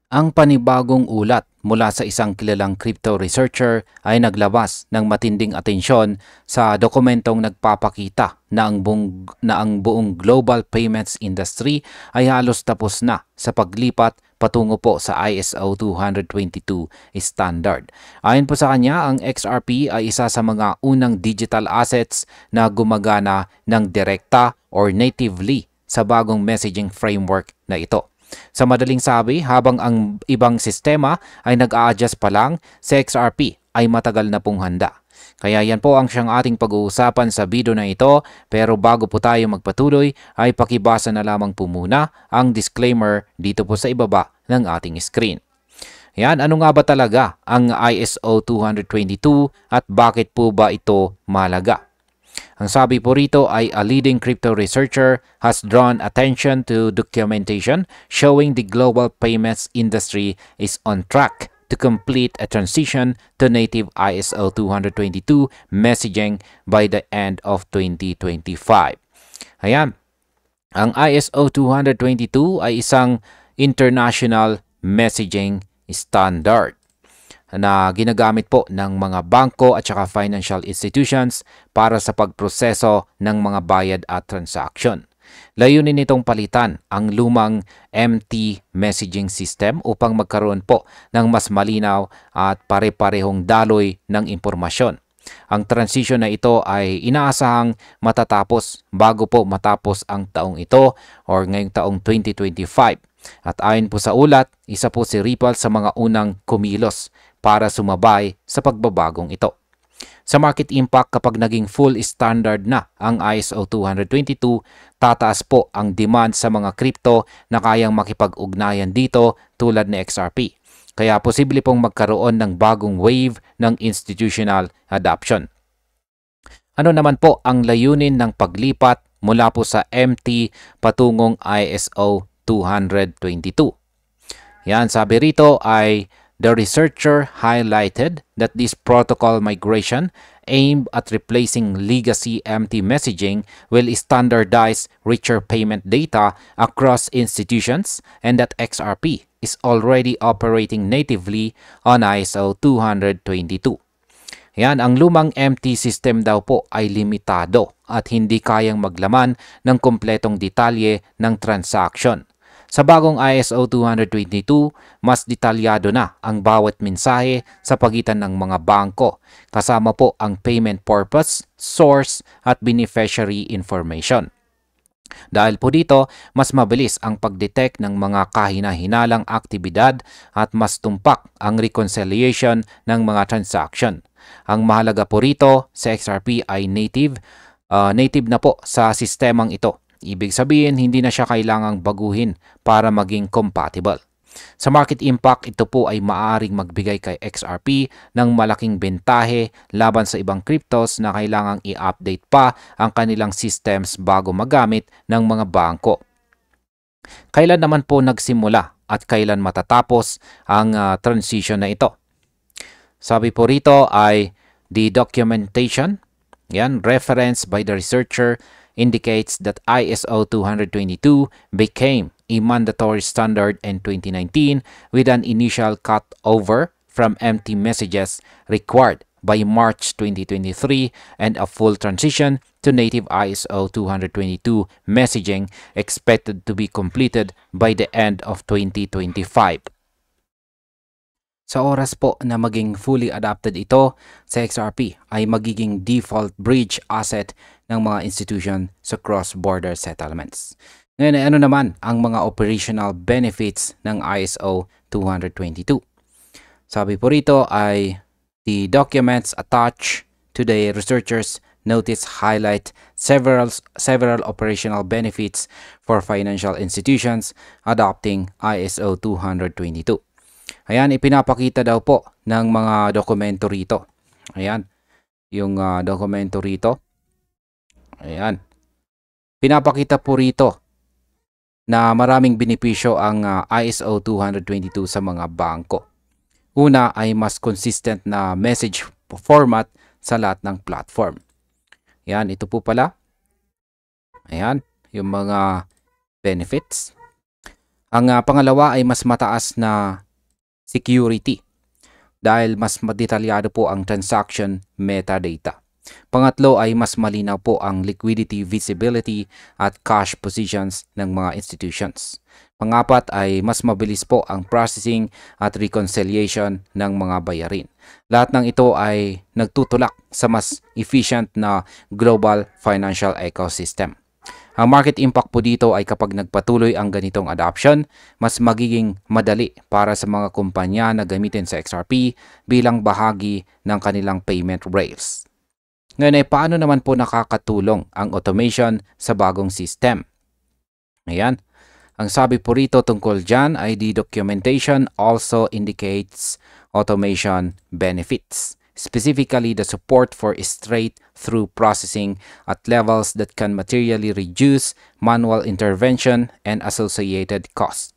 Ang panibagong ulat mula sa isang kilalang crypto researcher ay naglabas ng matinding atensyon sa dokumentong nagpapakita na ang buong global payments industry ay halos tapos na sa paglipat patungo po sa ISO 20022 standard. Ayon po sa kanya, ang XRP ay isa sa mga unang digital assets na gumagana ng direkta or natively sa bagong messaging framework na ito. Sa madaling sabi, habang ang ibang sistema ay nag-a-adjust pa lang, sa XRP ay matagal na pong handa. Kaya yan po ang siyang ating pag-uusapan sa video na ito, pero bago po tayo magpatuloy ay pakibasa na lamang po muna ang disclaimer dito po sa ibaba ng ating screen. Yan, ano nga ba talaga ang ISO 222 at bakit po ba ito mahalaga? Ang sabi po rito ay a leading crypto researcher has drawn attention to documentation showing the global payments industry is on track to complete a transition to native ISO 222 messaging by the end of 2025. Ayan, ang ISO 222 ay isang international messaging standard na ginagamit po ng mga bangko at saka financial institutions para sa pagproseso ng mga bayad at transaction. Layunin nitong palitan ang lumang MT messaging system upang magkaroon po ng mas malinaw at pare-parehong daloy ng impormasyon. Ang transition na ito ay inaasahang matatapos bago po matapos ang taong ito or ngayong taong 2025. At ayon po sa ulat, isa po si Ripple sa mga unang kumilos para sumabay sa pagbabagong ito. Sa market impact, kapag naging full standard na ang ISO 222, tataas po ang demand sa mga crypto na kayang makipag-ugnayan dito tulad ni XRP. Kaya posible pong magkaroon ng bagong wave ng institutional adoption. Ano naman po ang layunin ng paglipat mula po sa MT patungong ISO 222? Yan, sabi rito ay the researcher highlighted that this protocol migration aimed at replacing legacy MT messaging will standardize richer payment data across institutions and that XRP is already operating natively on ISO 222. Yan, ang lumang MT system daw po ay limitado at hindi kayang maglaman ng kumpletong detalye ng transaction. Sa bagong ISO 222, mas detalyado na ang bawat mensahe sa pagitan ng mga bangko, kasama po ang payment purpose, source at beneficiary information. Dahil po dito, mas mabilis ang pag-detect ng mga kahina-hinalang aktibidad at mas tumpak ang reconciliation ng mga transaction. Ang mahalaga po rito sa XRP ay native na po sa sistemang ito. Ibig sabihin, hindi na siya kailangang baguhin para maging compatible. Sa market impact, ito po ay maaaring magbigay kay XRP ng malaking bentahe laban sa ibang cryptos na kailangang i-update pa ang kanilang systems bago magamit ng mga bangko. Kailan naman po nagsimula at kailan matatapos ang transition na ito? Sabi po rito ay the documentation, yan, reference by the researcher indicates that ISO 222 became a mandatory standard in 2019 with an initial cut-over from empty messages required by March 2023 and a full transition to native ISO 222 messaging expected to be completed by the end of 2025. Sa oras po na maging fully adapted ito sa XRP ay magiging default bridge asset ng mga institution sa cross-border settlements. Ngayon ay ano naman ang mga operational benefits ng ISO 222? Sabi po rito ay the documents attached to the researchers notice highlight several operational benefits for financial institutions adopting ISO 222. Ayan, ipinapakita daw po ng mga dokumento rito. Ayan, yung dokumento rito. Ayan. Pinapakita po rito na maraming benepisyo ang ISO 222 sa mga bangko. Una ay mas consistent na message format sa lahat ng platform. Ayan, ito po pala. Ayan, yung mga benefits. Ang pangalawa ay mas mataas na security dahil mas detalyado po ang transaction metadata. Pangatlo ay mas malinaw po ang liquidity visibility at cash positions ng mga institutions. Pangapat ay mas mabilis po ang processing at reconciliation ng mga bayarin. Lahat ng ito ay nagtutulak sa mas efficient na global financial ecosystem. Ang market impact po dito ay kapag nagpatuloy ang ganitong adoption, mas magiging madali para sa mga kumpanya na gamitin sa XRP bilang bahagi ng kanilang payment rails. Ngayon ay paano naman po nakakatulong ang automation sa bagong system? Ayan. Ang sabi po rito tungkol dyan ay the documentation also indicates automation benefits. Specifically the support for straight-through processing at levels that can materially reduce manual intervention and associated costs.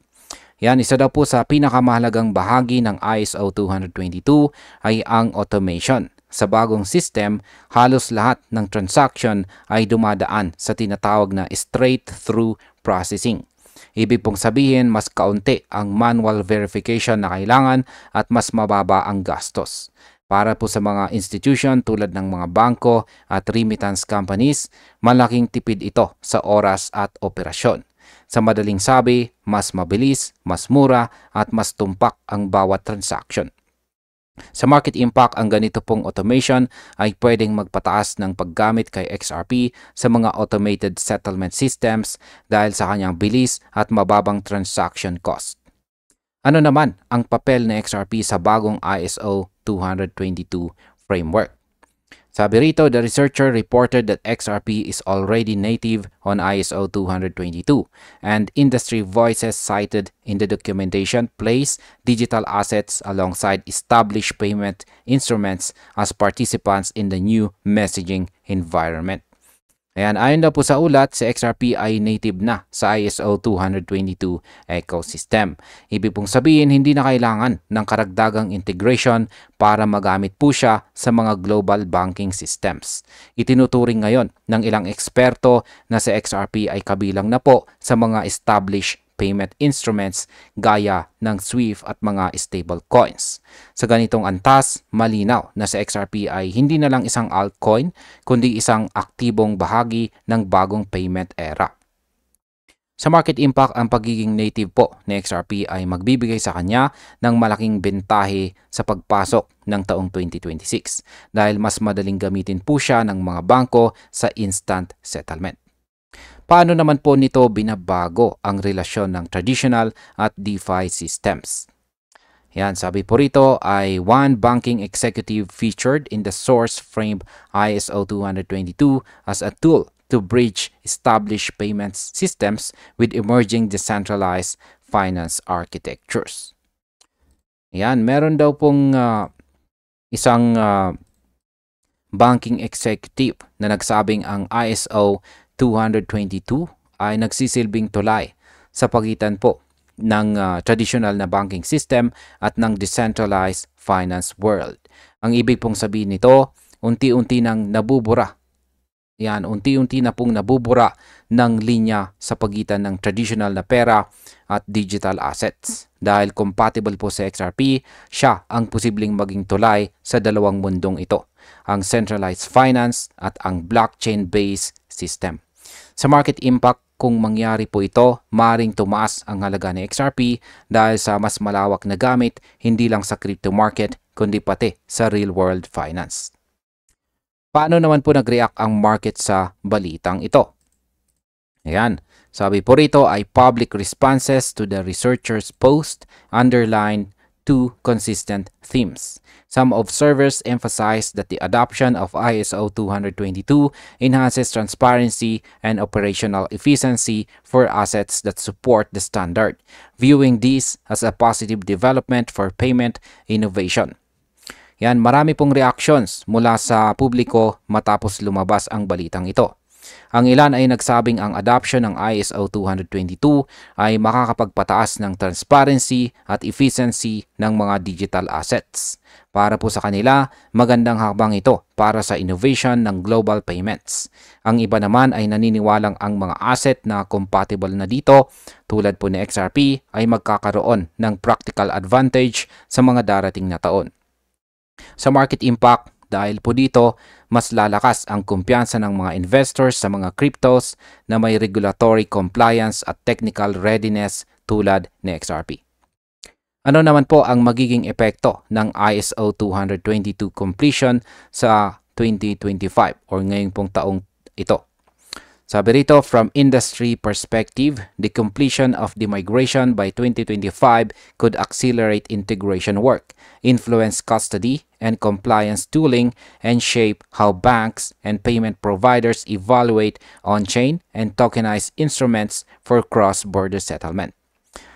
Yan, isa daw po sa pinakamahalagang bahagi ng ISO 20022 ay ang automation. Sa bagong system, halos lahat ng transaction ay dumadaan sa tinatawag na straight-through processing. Ibig pong sabihin, mas kaunti ang manual verification na kailangan at mas mababa ang gastos. Para po sa mga institution tulad ng mga bangko at remittance companies, malaking tipid ito sa oras at operasyon. Sa madaling sabi, mas mabilis, mas mura at mas tumpak ang bawat transaction. Sa market impact, ang ganito pong automation ay pwedeng magpataas ng paggamit kay XRP sa mga automated settlement systems dahil sa kanyang bilis at mababang transaction cost. Ano naman ang papel ng XRP sa bagong ISO 20022 framework? Sabi rito, the researcher reported that XRP is already native on ISO 222, and industry voices cited in the documentation place digital assets alongside established payment instruments as participants in the new messaging environment. Ayan, ayon daw po sa ulat, si XRP ay native na sa ISO 222 ecosystem. Ibig pong sabihin, hindi na kailangan ng karagdagang integration para magamit po siya sa mga global banking systems. Itinuturing ngayon ng ilang eksperto na si XRP ay kabilang na po sa mga established payment instruments gaya ng SWIFT at mga stable coins. Sa ganitong antas, malinaw na sa XRP ay hindi na lang isang altcoin, kundi isang aktibong bahagi ng bagong payment era. Sa market impact, ang pagiging native po ni XRP ay magbibigay sa kanya ng malaking bentahe sa pagpasok ng taong 2026 dahil mas madaling gamitin po siya ng mga bangko sa instant settlement. Paano naman po nito binabago ang relasyon ng traditional at DeFi systems? Yan, sabi po rito ay one banking executive featured in the source framed ISO 222 as a tool to bridge established payments systems with emerging decentralized finance architectures. Yan, meron daw pong isang banking executive na nagsabing ang ISO 222 ay nagsisilbing tulay sa pagitan po ng traditional na banking system at ng decentralized finance world. Ang ibig pong sabihin nito, unti-unti nang nabubura. Yan, unti-unti na pong nabubura ng linya sa pagitan ng traditional na pera at digital assets. Dahil compatible po sa XRP, siya ang posibleng maging tulay sa dalawang mundong ito, ang centralized finance at ang blockchain-based system. Sa market impact, kung mangyari po ito, maaaring tumaas ang halaga ng XRP dahil sa mas malawak na gamit, hindi lang sa crypto market, kundi pati sa real-world finance. Paano naman po nag-react ang market sa balitang ito? Ayan, sabi po rito ay public responses to the researchers' post underline two consistent themes. Some observers emphasize that the adoption of ISO 222 enhances transparency and operational efficiency for assets that support the standard, viewing this as a positive development for payment innovation. Yan, marami pong reactions mula sa publiko matapos lumabas ang balitang ito. Ang ilan ay nagsabing ang adoption ng ISO 20022 ay makakapagpataas ng transparency at efficiency ng mga digital assets. Para po sa kanila, magandang hakbang ito para sa innovation ng global payments. Ang iba naman ay naniniwalang ang mga asset na compatible na dito, tulad po ni XRP, ay magkakaroon ng practical advantage sa mga darating na taon. Sa market impact, dahil po dito, mas lalakas ang kumpiyansa ng mga investors sa mga cryptos na may regulatory compliance at technical readiness tulad ni XRP. Ano naman po ang magiging epekto ng ISO 20022 completion sa 2025 or ngayong pong taong ito? Sabi rito, from industry perspective, the completion of the migration by 2025 could accelerate integration work, influence custody and compliance tooling, and shape how banks and payment providers evaluate on-chain and tokenized instruments for cross-border settlement.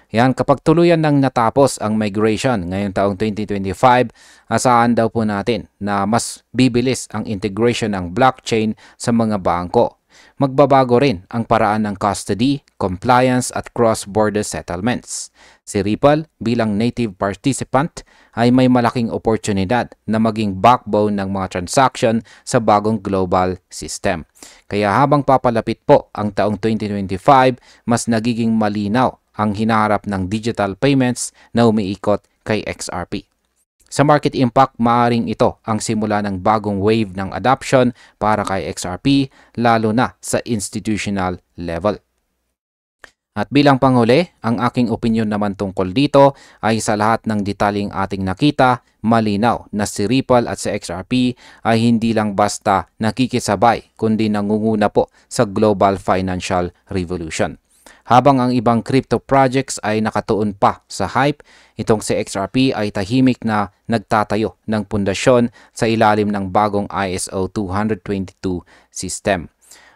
Yan, kapag tuluyan nang natapos ang migration ngayong taong 2025, asahan daw po natin na mas bibilis ang integration ng blockchain sa mga bangko. Magbabago rin ang paraan ng custody, compliance at cross-border settlements. Si Ripple bilang native participant ay may malaking oportunidad na maging backbone ng mga transaction sa bagong global system. Kaya habang papalapit po ang taong 2025, mas nagiging malinaw ang hinaharap ng digital payments na umiikot kay XRP. Sa market impact, maaaring ito ang simula ng bagong wave ng adoption para kay XRP, lalo na sa institutional level. At bilang panghuli, ang aking opinyon naman tungkol dito ay sa lahat ng detalyeng ating nakita, malinaw na si Ripple at si XRP ay hindi lang basta nakikisabay kundi nangunguna po sa global financial revolution. Habang ang ibang crypto projects ay nakatuon pa sa hype, itong si XRP ay tahimik na nagtatayo ng pundasyon sa ilalim ng bagong ISO 20022 system.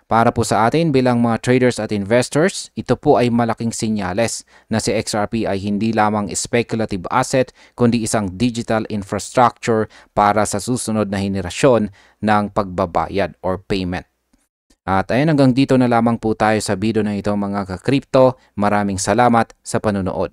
Para po sa atin bilang mga traders at investors, ito po ay malaking senyales na si XRP ay hindi lamang speculative asset kundi isang digital infrastructure para sa susunod na henerasyon ng pagbabayad or payment. At ayun, hanggang dito na lamang po tayo sa video na ito mga ka-crypto. Maraming salamat sa panunood.